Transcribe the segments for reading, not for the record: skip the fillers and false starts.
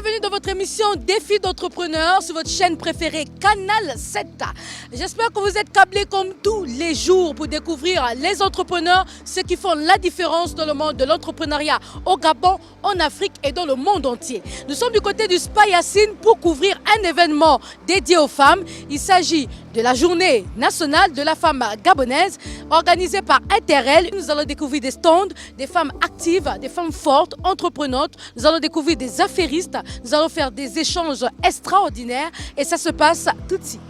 bienvenue dans votre émission Défi d'entrepreneur sur votre chaîne préférée Canal 7. J'espère que vous êtes câblés comme tous les jours pour découvrir les entrepreneurs, ceux qui font la différence dans le monde de l'entrepreneuriat au Gabon, en Afrique et dans le monde entier. Nous sommes du côté du Spa Yacine pour couvrir un événement dédié aux femmes. Il s'agit de la journée nationale de la femme gabonaise organisée par Interel. Nous allons découvrir des stands, des femmes actives, des femmes fortes, entreprenantes. Nous allons découvrir des affairistes. Nous allons faire des échanges extraordinaires et ça se passe tout de suite.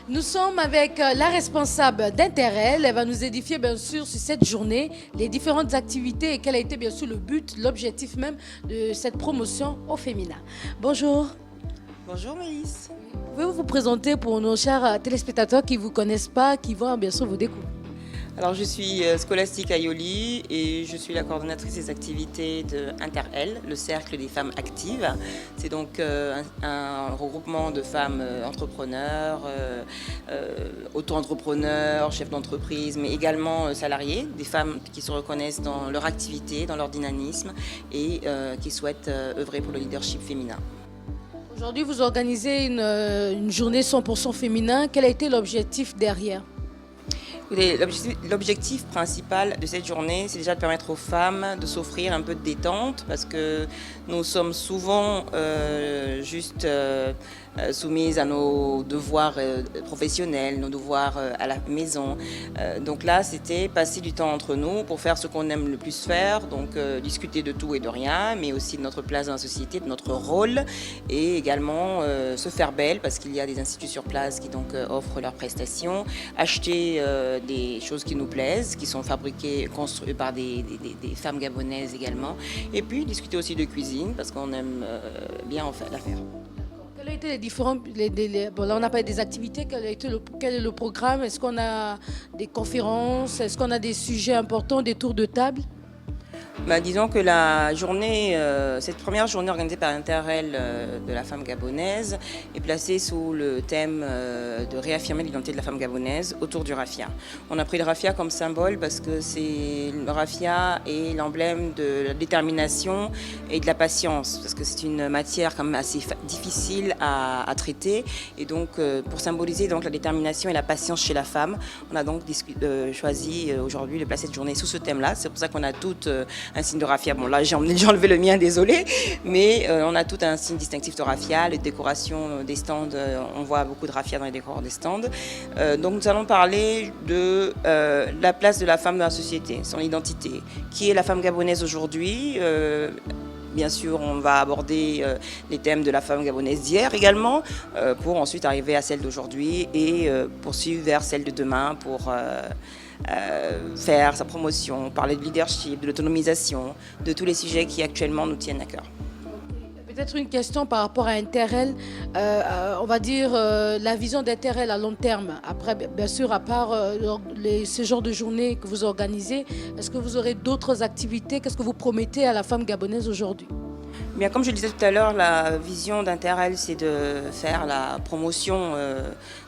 Nous sommes avec la responsable d'Interel. Elle va nous édifier bien sûr sur cette journée, les différentes activités et quel a été bien sûr le but, l'objectif même de cette promotion au féminin. Bonjour. Bonjour Mélisse. Pouvez-vous vous présenter pour nos chers téléspectateurs qui ne vous connaissent pas, qui vont bien sûr vous découvrir? Alors je suis Scholastique Ayoli et je suis la coordonnatrice des activités de Interel, le cercle des femmes actives. C'est donc un regroupement de femmes entrepreneurs, auto-entrepreneurs, chefs d'entreprise, mais également salariés, des femmes qui se reconnaissent dans leur activité, dans leur dynamisme et qui souhaitent œuvrer pour le leadership féminin. Aujourd'hui, vous organisez une journée 100% féminin. Quel a été l'objectif derrière? L'objectif principal de cette journée, c'est déjà de permettre aux femmes de s'offrir un peu de détente parce que nous sommes souvent juste soumises à nos devoirs professionnels, nos devoirs à la maison. Donc là, c'était passer du temps entre nous pour faire ce qu'on aime le plus faire, donc discuter de tout et de rien, mais aussi de notre place dans la société, de notre rôle et également se faire belle parce qu'il y a des instituts sur place qui donc offrent leurs prestations, acheter des choses qui nous plaisent, qui sont fabriquées, construites par des femmes gabonaises également, et puis discuter aussi de cuisine parce qu'on aime bien la faire. Quels ont été les différents... bon, là, on n'a pas des activités. Quel est le programme? Est-ce qu'on a des conférences? Est-ce qu'on a des sujets importants, des tours de table? Disons que la journée, cette première journée organisée par Interel de la femme gabonaise est placée sous le thème de réaffirmer l'identité de la femme gabonaise autour du raffia. On a pris le raffia comme symbole parce que le raffia est l'emblème de la détermination et de la patience, parce que c'est une matière quand même assez difficile à traiter. Et donc, pour symboliser donc, la détermination et la patience chez la femme, on a donc choisi aujourd'hui de placer cette journée sous ce thème-là. C'est pour ça qu'on a toutes un signe de raffia. Bon, là, j'ai enlevé le mien, désolé, mais on a tout un signe distinctif de raffia. Les décorations des stands, on voit beaucoup de raffia dans les décors des stands. Donc, nous allons parler de la place de la femme dans la société, son identité. Qui est la femme gabonaise aujourd'hui? Bien sûr, on va aborder les thèmes de la femme gabonaise d'hier également, pour ensuite arriver à celle d'aujourd'hui et poursuivre vers celle de demain pour faire sa promotion, parler de leadership, de l'autonomisation, de tous les sujets qui actuellement nous tiennent à cœur. Peut-être une question par rapport à Interel, on va dire la vision d'Interel à long terme. Après, bien sûr, à part ce genre de journée que vous organisez, est-ce que vous aurez d'autres activités? Qu'est-ce que vous promettez à la femme gabonaise aujourd'hui? Bien, comme je le disais tout à l'heure, la vision d'Interel, c'est de faire la promotion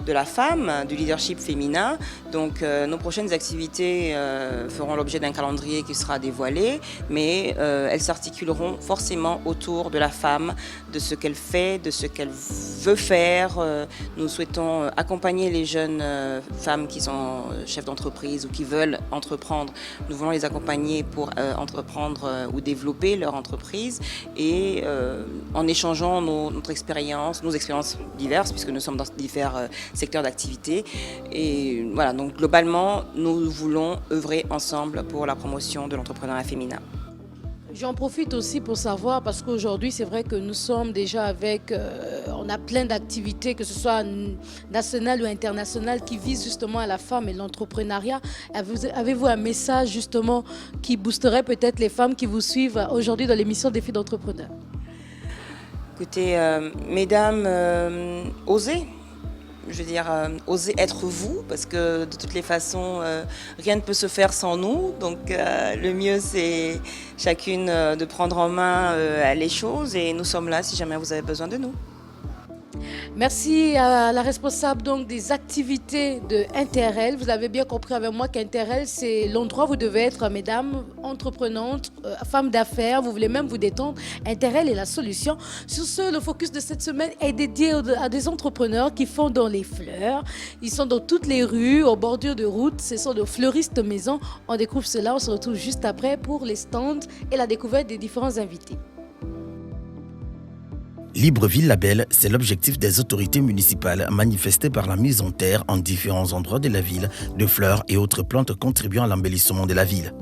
de la femme, du leadership féminin. Donc, nos prochaines activités feront l'objet d'un calendrier qui sera dévoilé, mais elles s'articuleront forcément autour de la femme, de ce qu'elle fait, de ce qu'elle veut faire. Nous souhaitons accompagner les jeunes femmes qui sont chefs d'entreprise ou qui veulent entreprendre. Nous voulons les accompagner pour entreprendre ou développer leur entreprise. Et en échangeant nos expériences diverses, puisque nous sommes dans divers secteurs d'activité. Et voilà, donc globalement, nous voulons œuvrer ensemble pour la promotion de l'entrepreneuriat féminin. J'en profite aussi pour savoir, parce qu'aujourd'hui, c'est vrai que nous sommes déjà avec, on a plein d'activités, que ce soit nationales ou internationales, qui visent justement à la femme et l'entrepreneuriat. Avez-vous un message justement qui boosterait peut-être les femmes qui vous suivent aujourd'hui dans l'émission Défi d'entrepreneur? Écoutez, mesdames, osez. Je veux dire, osez être vous, parce que de toutes les façons, rien ne peut se faire sans nous. Donc le mieux, c'est chacune de prendre en main les choses, et nous sommes là si jamais vous avez besoin de nous. Merci à la responsable donc des activités de Interrel. Vous avez bien compris avec moi qu'Interrel, c'est l'endroit où vous devez être, mesdames, entreprenantes, femmes d'affaires. Vous voulez même vous détendre. Interrel est la solution. Sur ce, le focus de cette semaine est dédié à des entrepreneurs qui font dans les fleurs. Ils sont dans toutes les rues, aux bordures de route. Ce sont des fleuristes maison. On découvre cela. On se retrouve juste après pour les stands et la découverte des différents invités. Libreville Label, c'est l'objectif des autorités municipales manifesté par la mise en terre en différents endroits de la ville de fleurs et autres plantes contribuant à l'embellissement de la ville.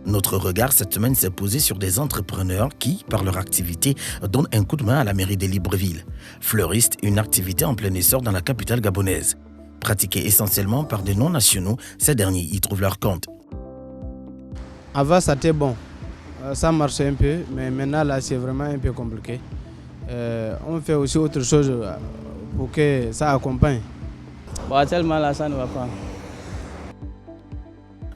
Notre regard cette semaine s'est posé sur des entrepreneurs qui, par leur activité, donnent un coup de main à la mairie de Libreville. Fleuriste, une activité en plein essor dans la capitale gabonaise. Pratiquée essentiellement par des non-nationaux, ces derniers y trouvent leur compte. Avant, ça était bon. Ça marchait un peu, mais maintenant, là, c'est vraiment un peu compliqué. On fait aussi autre chose pour que ça accompagne. Bon, tellement là, ça ne va pas.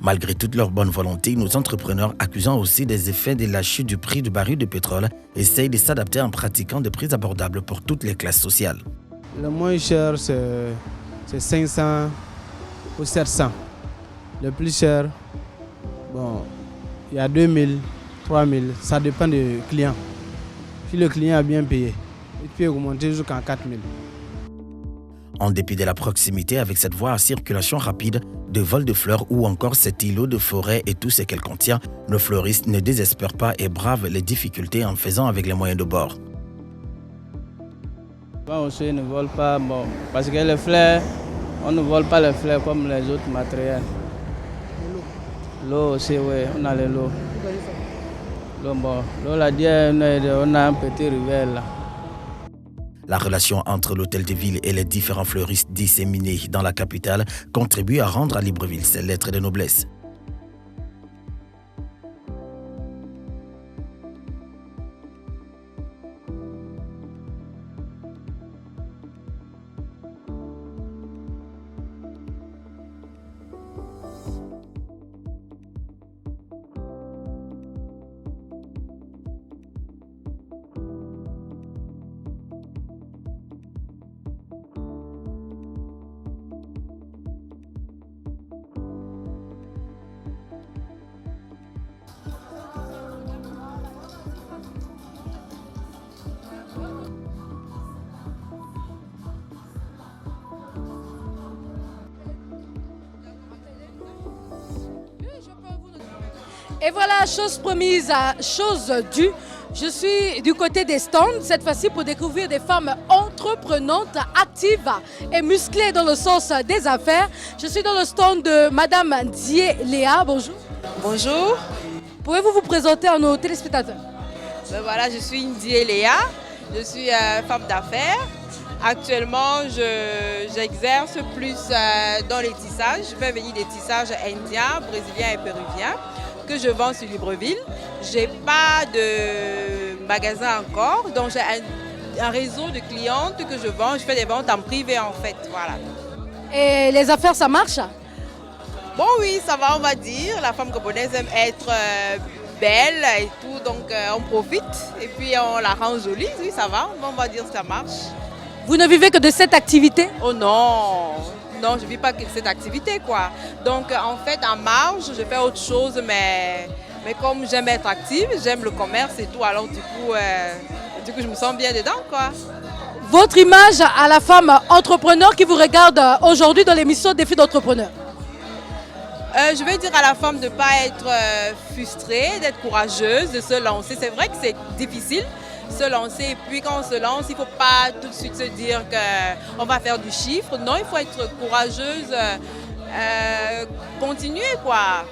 Malgré toute leur bonne volonté, nos entrepreneurs, accusant aussi des effets de la chute du prix du baril de pétrole, essayent de s'adapter en pratiquant des prix abordables pour toutes les classes sociales. Le moins cher, c'est 500 ou 700. Le plus cher, bon, il y a 2000, 3000, ça dépend du client. Si le client a bien payé, il peut augmenter jusqu'à 4000. En dépit de la proximité avec cette voie à circulation rapide, de vol de fleurs ou encore cet îlot de forêt et tout ce qu'elle contient, nos fleuristes ne désespèrent pas et bravent les difficultés en faisant avec les moyens de bord. Moi aussi, ne vole pas, bon, parce que les fleurs, on ne vole pas les fleurs comme les autres matériels. L'eau aussi, oui, on a l'eau. L'eau, bon, l'eau, la dienne, on a un petit rivière là. La relation entre l'hôtel de ville et les différents fleuristes disséminés dans la capitale contribue à rendre à Libreville ses lettres de noblesse. Et voilà, chose promise, chose due. Je suis du côté des stands, cette fois-ci pour découvrir des femmes entreprenantes, actives et musclées dans le sens des affaires. Je suis dans le stand de Madame Ndié Léa. Bonjour. Bonjour. Pouvez-vous vous présenter à nos téléspectateurs? Voilà, je suis Ndié Léa, je suis femme d'affaires. Actuellement, j'exerce plus dans les tissages. Je fais venir des tissages indiens, brésiliens et péruviens que je vends sur Libreville. Je n'ai pas de magasin encore, donc j'ai un réseau de clientes que je vends. Je fais des ventes en privé en fait, voilà. Et les affaires, ça marche? Bon oui, ça va, on va dire. La femme gabonaise aime être belle et tout, donc on profite et puis on la rend jolie. Oui, ça va, on va dire que ça marche. Vous ne vivez que de cette activité? Oh non, non, je ne vis pas que de cette activité, quoi. Donc, en fait, en marge, je fais autre chose, mais comme j'aime être active, j'aime le commerce et tout, alors du coup, je me sens bien dedans, quoi. Votre image à la femme entrepreneur qui vous regarde aujourd'hui dans l'émission Défi d'entrepreneur? Je vais dire à la femme de ne pas être frustrée, d'être courageuse, de se lancer. C'est vrai que c'est difficile, se lancer. Et puis quand on se lance, il ne faut pas tout de suite se dire qu'on va faire du chiffre. Non, il faut être courageuse, continuer quoi.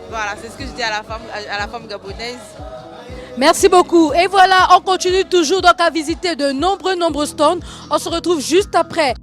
Voilà, c'est ce que je dis à la femme gabonaise. Merci beaucoup. Et voilà, on continue toujours donc à visiter de nombreux stands. On se retrouve juste après.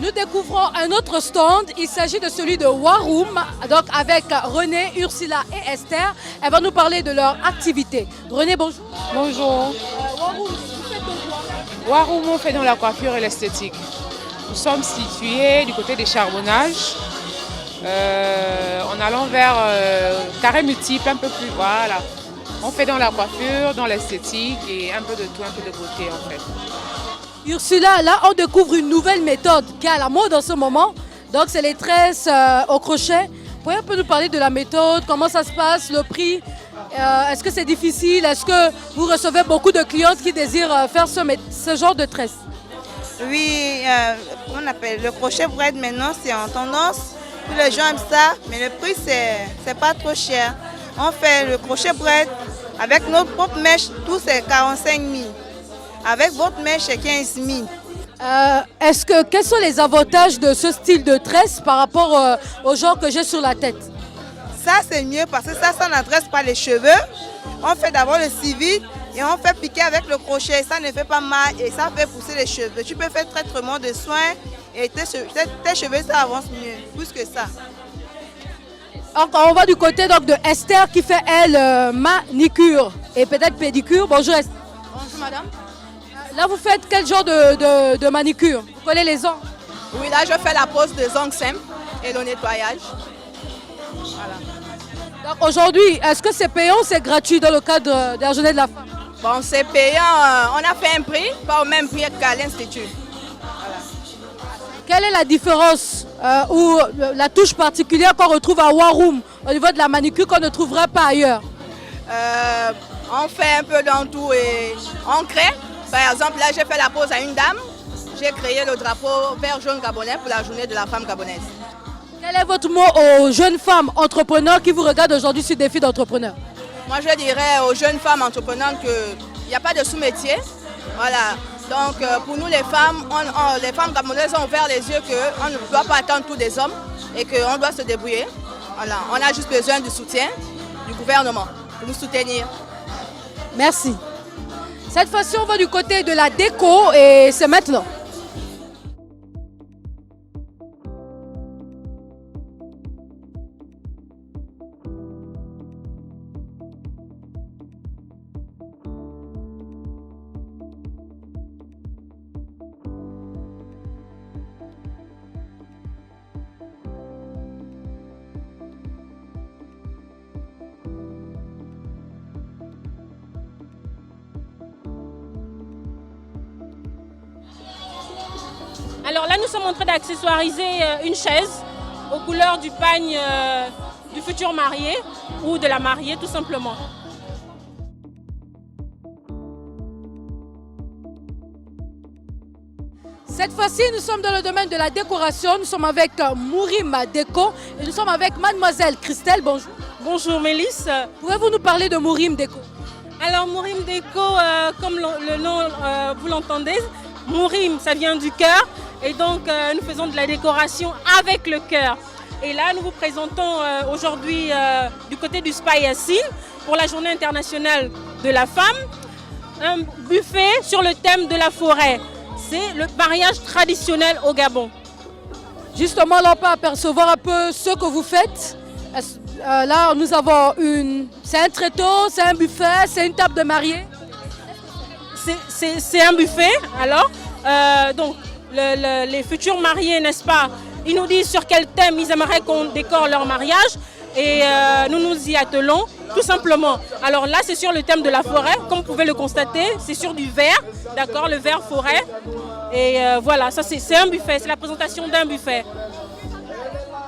Nous découvrons un autre stand, il s'agit de celui de Waroom, donc avec René, Ursula et Esther. Elles vont nous parler de leur activité. René, bonjour. Bonjour. Waroom, vous faites de quoi? Waroom, on fait dans la coiffure et l'esthétique. Nous sommes situés du côté des charbonnages, en allant vers Carré Multiple, un peu plus, voilà. On fait dans la coiffure, dans l'esthétique et un peu de tout, un peu de beauté en fait. Ursula, là, on découvre une nouvelle méthode qui est à la mode en ce moment. Donc, c'est les tresses au crochet. Vous pouvez un peu nous parler de la méthode, comment ça se passe, le prix? Est-ce que c'est difficile? Est-ce que vous recevez beaucoup de clientes qui désirent faire ce genre de tresses? Oui, on appelle le crochet braid maintenant, c'est en tendance. Tous les gens aiment ça, mais le prix, c'est pas trop cher. On fait le crochet braid avec notre propre mèche, tout c'est 45 000. Avec votre mèche, c'est 15 000. Quels sont les avantages de ce style de tresse par rapport au genre que j'ai sur la tête? Ça, c'est mieux parce que ça n'adresse pas les cheveux. On fait d'abord le civil et on fait piquer avec le crochet. Ça ne fait pas mal et ça fait pousser les cheveux. Tu peux faire traitement de soins et tes cheveux, ça avance mieux, plus que ça. On va du côté donc, de Esther qui fait, elle, manicure et peut-être pédicure. Bonjour Esther. Bonjour madame. Là, vous faites quel genre de manicure? Vous collez les ongles? Oui, là, je fais la pose des ongles simples et le nettoyage. Voilà. Donc aujourd'hui, est-ce que c'est payant ou c'est gratuit dans le cadre de la journée de la femme? Bon, c'est payant. On a fait un prix, pas au même prix qu'à l'Institut. Voilà. Quelle est la différence ou la touche particulière qu'on retrouve à Waroom au niveau de la manicure qu'on ne trouverait pas ailleurs? On fait un peu dans tout et on crée. Par exemple, là, j'ai fait la pose à une dame. J'ai créé le drapeau vert jaune gabonais pour la journée de la femme gabonaise. Quel est votre mot aux jeunes femmes entrepreneurs qui vous regardent aujourd'hui sur Défi d'entrepreneur? Moi, je dirais aux jeunes femmes entrepreneurs qu'il n'y a pas de sous-métier. Voilà. Donc, pour nous, les femmes gabonaises ont ouvert les yeux qu'on ne doit pas attendre tous des hommes et qu'on doit se débrouiller. Voilà. On a juste besoin du soutien du gouvernement pour nous soutenir. Merci. Cette fois-ci, on va du côté de la déco et c'est maintenant. Alors là, nous sommes en train d'accessoiriser une chaise aux couleurs du pagne du futur marié ou de la mariée tout simplement. Cette fois-ci, nous sommes dans le domaine de la décoration. Nous sommes avec Mourim Déco et nous sommes avec mademoiselle Christelle. Bonjour. Bonjour Mélisse. Pouvez-vous nous parler de Mourim Déco? Alors Mourim Déco, comme le nom vous l'entendez, Mourim, ça vient du cœur. Et donc, nous faisons de la décoration avec le cœur. Et là, nous vous présentons aujourd'hui du côté du Spa Yassine pour la Journée internationale de la femme, un buffet sur le thème de la forêt. C'est le mariage traditionnel au Gabon. Justement, là, on peut apercevoir un peu ce que vous faites. Là, nous avons c'est un tréteau, c'est un buffet, c'est une table de mariée. C'est un buffet. Alors, donc, les futurs mariés, n'est-ce pas, ils nous disent sur quel thème ils aimeraient qu'on décore leur mariage. Et nous nous y attelons, tout simplement. Alors là, c'est sur le thème de la forêt. Comme vous pouvez le constater, c'est sur du verre, d'accord, le verre forêt. Et voilà, ça c'est un buffet, c'est la présentation d'un buffet.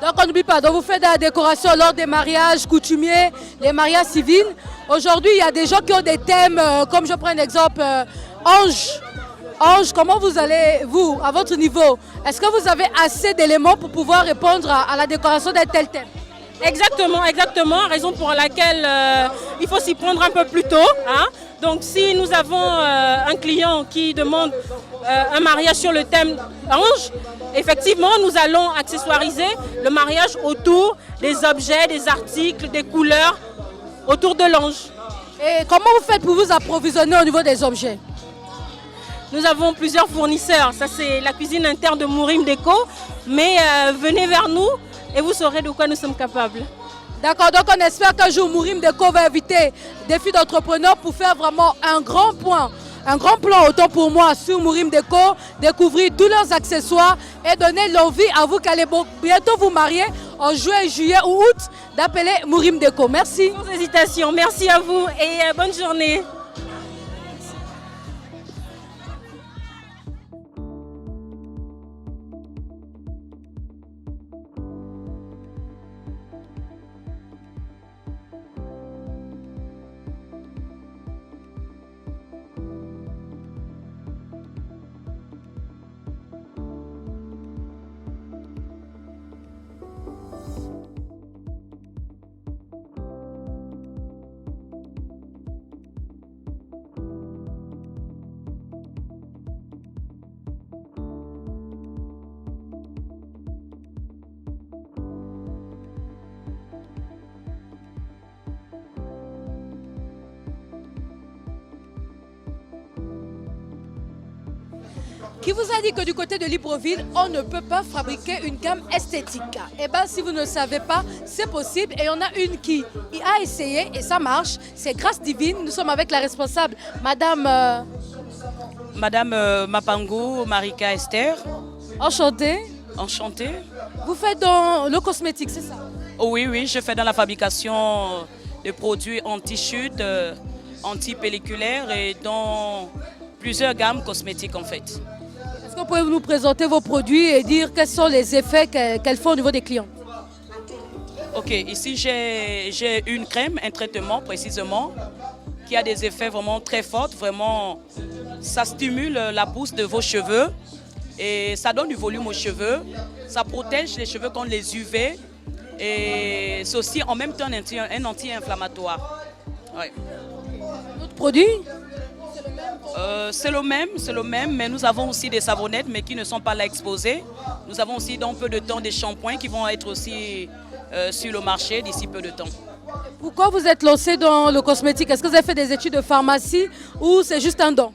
Donc on n'oublie pas, donc vous faites de la décoration lors des mariages coutumiers, les mariages civils. Aujourd'hui, il y a des gens qui ont des thèmes, comme je prends un exemple, ange. Ange, comment vous allez, vous, à votre niveau, est-ce que vous avez assez d'éléments pour pouvoir répondre à la décoration d'un tel thème? Exactement, raison pour laquelle il faut s'y prendre un peu plus tôt. Hein. Donc si nous avons un client qui demande un mariage sur le thème ange, effectivement nous allons accessoiriser le mariage autour des objets, des articles, des couleurs autour de l'ange. Et comment vous faites pour vous approvisionner au niveau des objets? Nous avons plusieurs fournisseurs, ça c'est la cuisine interne de Mourim Déco, mais venez vers nous et vous saurez de quoi nous sommes capables. D'accord, donc on espère qu'un jour Mourim Déco va inviter des filles d'entrepreneurs pour faire vraiment un grand plan autant pour moi sur Mourim Déco, découvrir tous leurs accessoires et donner l'envie à vous qui allez bientôt vous marier en juin, juillet ou août d'appeler Mourim Déco. Merci. Sans hésitation, merci à vous et bonne journée. Qui vous a dit que du côté de Libreville, on ne peut pas fabriquer une gamme esthétique? Eh bien, si vous ne le savez pas, c'est possible. Et on a une qui a essayé et ça marche. C'est Grâce Divine. Nous sommes avec la responsable, Madame Mapango Marika Esther. Enchantée. Enchantée. Vous faites dans le cosmétique, c'est ça? Oui, je fais dans la fabrication de produits anti-chute, anti-pelliculaires et dans plusieurs gammes cosmétiques en fait. Est-ce que vous pouvez nous présenter vos produits et dire quels sont les effets qu'elles font au niveau des clients? Ok, ici j'ai une crème, un traitement précisément, qui a des effets vraiment très forts, vraiment ça stimule la pousse de vos cheveux et ça donne du volume aux cheveux, ça protège les cheveux contre les UV et c'est aussi en même temps un anti-inflammatoire. Ouais. Notre produit? C'est le même, mais nous avons aussi des savonnettes, mais qui ne sont pas là exposées. Nous avons aussi dans peu de temps des shampoings qui vont être aussi sur le marché d'ici peu de temps. Pourquoi vous êtes lancé dans le cosmétique? Est-ce que vous avez fait des études de pharmacie ou c'est juste un don?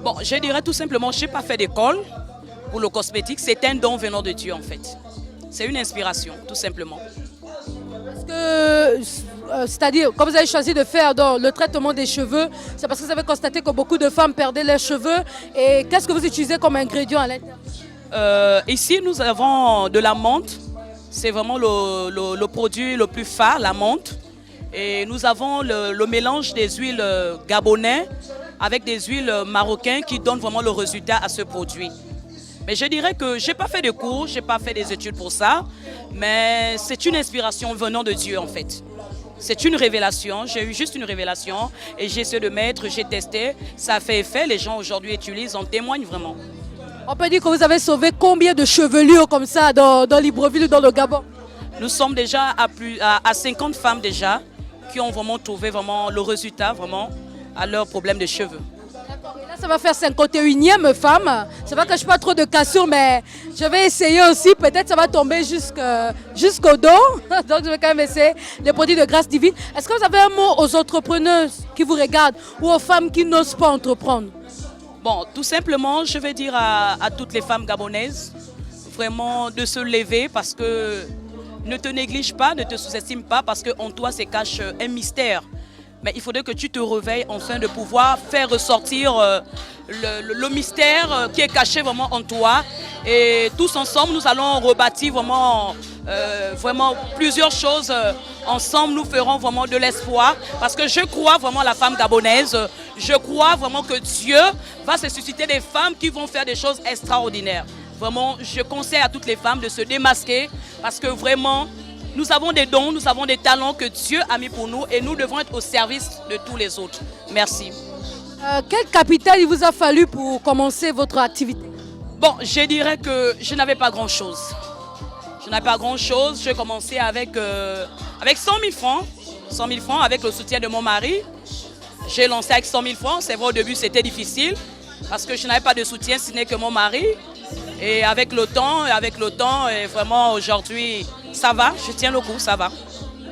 Bon, je dirais tout simplement, je n'ai pas fait d'école pour le cosmétique. C'est un don venant de Dieu en fait. C'est une inspiration, tout simplement. C'est-à-dire, quand vous avez choisi de faire dans le traitement des cheveux, c'est parce que vous avez constaté que beaucoup de femmes perdaient leurs cheveux. Et qu'est-ce que vous utilisez comme ingrédient à l'intérieur? Ici, nous avons de la menthe. C'est vraiment le produit le plus phare, la menthe. Et nous avons le mélange des huiles gabonaises avec des huiles marocaines qui donnent vraiment le résultat à ce produit. Mais je dirais que je n'ai pas fait de cours, je n'ai pas fait des études pour ça, mais c'est une inspiration venant de Dieu en fait. C'est une révélation, j'ai eu juste une révélation et j'ai essayé de mettre, j'ai testé, ça a fait effet, les gens aujourd'hui utilisent, en témoignent vraiment. On peut dire que vous avez sauvé combien de chevelures comme ça dans Libreville ou dans le Gabon? Nous sommes déjà à 50 femmes déjà qui ont vraiment trouvé vraiment le résultat vraiment à leurs problèmes de cheveux. Et là, ça va faire 51e femme. C'est vrai que je ne suis pas trop de cassure, mais je vais essayer aussi. Peut-être ça va tomber jusqu'au dos. Donc, je vais quand même essayer les produits de grâce divine. Est-ce que vous avez un mot aux entrepreneuses qui vous regardent ou aux femmes qui n'osent pas entreprendre? Bon, tout simplement, je vais dire à toutes les femmes gabonaises, vraiment de se lever parce que ne te néglige pas, ne te sous-estime pas parce qu'en toi se cache un mystère. Mais il faudrait que tu te réveilles afin de pouvoir faire ressortir le mystère qui est caché vraiment en toi. Et tous ensemble, nous allons rebâtir vraiment, vraiment plusieurs choses. Ensemble, nous ferons vraiment de l'espoir. Parce que je crois vraiment à la femme gabonaise. Je crois vraiment que Dieu va se susciter des femmes qui vont faire des choses extraordinaires. Vraiment, je conseille à toutes les femmes de se démasquer parce que vraiment, nous avons des dons, nous avons des talents que Dieu a mis pour nous et nous devons être au service de tous les autres. Merci. Quel capital il vous a fallu pour commencer votre activité? Bon, je dirais que je n'avais pas grand-chose. Je n'avais pas grand-chose. Je commençais avec 100 000 francs. 100 000 francs avec le soutien de mon mari. J'ai lancé avec 100 000 francs. C'est vrai, au début, c'était difficile parce que je n'avais pas de soutien, ce n'est que mon mari. Et avec le temps, et vraiment aujourd'hui, ça va, je tiens le coup, ça va.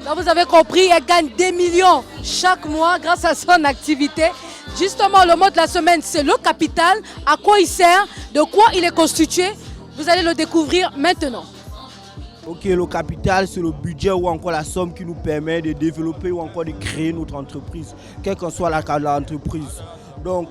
Donc vous avez compris, elle gagne des millions chaque mois grâce à son activité. Justement, le mot de la semaine, c'est le capital. À quoi il sert, de quoi il est constitué, vous allez le découvrir maintenant. Ok, le capital, c'est le budget ou encore la somme qui nous permet de développer ou encore de créer notre entreprise, quelle que soit l'entreprise. Donc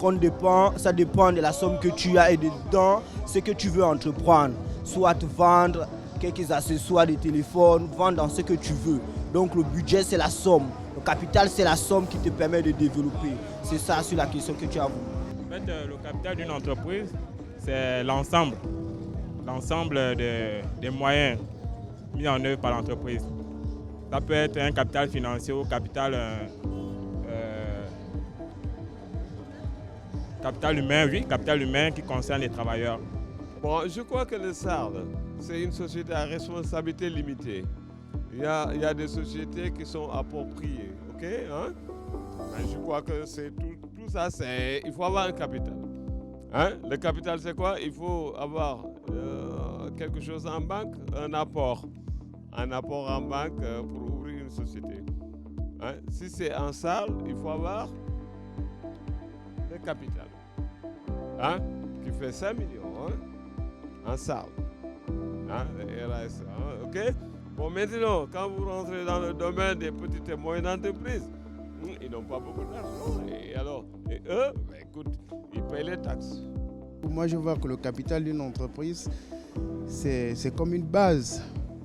ça dépend de la somme que tu as et dedans ce que tu veux entreprendre. Soit vendre quelques accessoires de téléphone, vendre dans ce que tu veux. Donc le budget c'est la somme. Le capital c'est la somme qui te permet de développer. C'est ça sur la question que tu as voulu. En fait, le capital d'une entreprise, c'est l'ensemble des moyens mis en œuvre par l'entreprise. Ça peut être un capital financier ou capital humain, oui, capital humain qui concerne les travailleurs. Bon, je crois que le SARD, c'est une société à responsabilité limitée. Il y a des sociétés qui sont appropriées, ok, hein? Je crois que c'est tout ça, il faut avoir un capital. Hein? Le capital, c'est quoi? Il faut avoir quelque chose en banque, un apport en banque pour ouvrir une société. Hein? Si c'est en salle, il faut avoir le capital, hein? Qui fait 5 millions, hein? En salle, hein? Le RAS, hein? Ok? Bon, maintenant, quand vous rentrez dans le domaine des petites et moyennes entreprises, ils n'ont pas beaucoup d'argent. Et alors, eux, écoute, ils payent les taxes. Moi, je vois que le capital d'une entreprise, c'est comme une base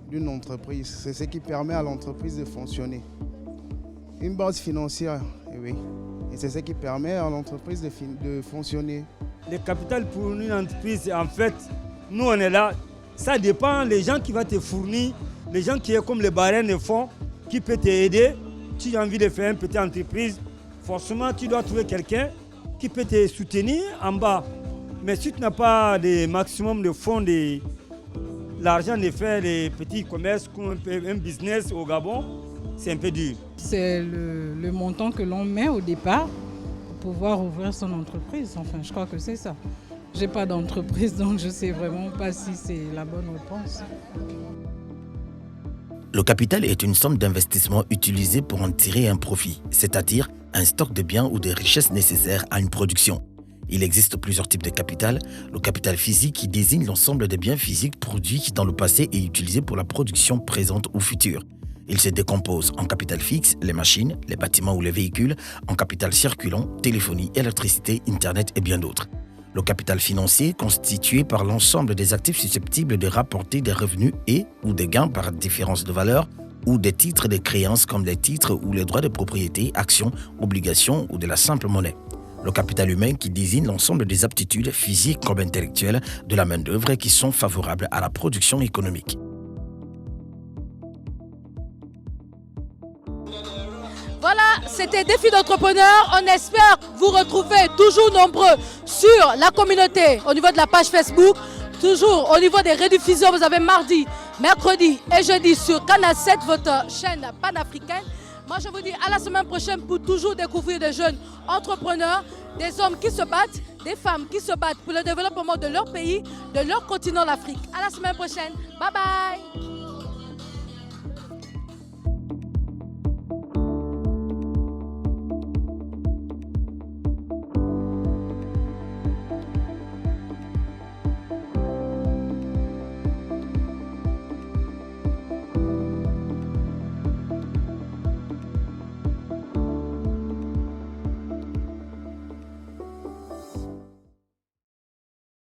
d'une entreprise. C'est ce qui permet à l'entreprise de fonctionner. Une base financière, oui. Et c'est ce qui permet à l'entreprise de fonctionner. Le capital pour une entreprise, en fait, nous, on est là. Ça dépend des gens qui vont te fournir, les gens qui sont comme les barènes de fonds, qui peuvent t'aider. Si tu as envie de faire une petite entreprise, forcément, tu dois trouver quelqu'un qui peut te soutenir en bas. Mais si tu n'as pas le maximum de fonds, l'argent de faire des petits commerces, comme un business au Gabon, c'est un peu dur. C'est le montant que l'on met au départ pour pouvoir ouvrir son entreprise. Enfin, je crois que c'est ça. Je n'ai pas d'entreprise, donc je ne sais vraiment pas si c'est la bonne réponse. Le capital est une somme d'investissement utilisée pour en tirer un profit, c'est-à-dire un stock de biens ou de richesses nécessaires à une production. Il existe plusieurs types de capital. Le capital physique qui désigne l'ensemble des biens physiques produits dans le passé et utilisés pour la production présente ou future. Il se décompose en capital fixe, les machines, les bâtiments ou les véhicules, en capital circulant, téléphonie, électricité, internet et bien d'autres. Le capital financier constitué par l'ensemble des actifs susceptibles de rapporter des revenus et ou des gains par différence de valeur ou des titres de créances comme les titres ou les droits de propriété, actions, obligations ou de la simple monnaie. Le capital humain qui désigne l'ensemble des aptitudes physiques comme intellectuelles de la main-d'œuvre qui sont favorables à la production économique. Voilà, c'était Défi d'entrepreneur. On espère vous retrouver toujours nombreux sur la communauté au niveau de la page Facebook. Toujours au niveau des rediffusions, vous avez mardi, mercredi et jeudi sur Canal 7, votre chaîne panafricaine. Moi, je vous dis à la semaine prochaine pour toujours découvrir des jeunes entrepreneurs, des hommes qui se battent, des femmes qui se battent pour le développement de leur pays, de leur continent, l'Afrique. À la semaine prochaine. Bye bye.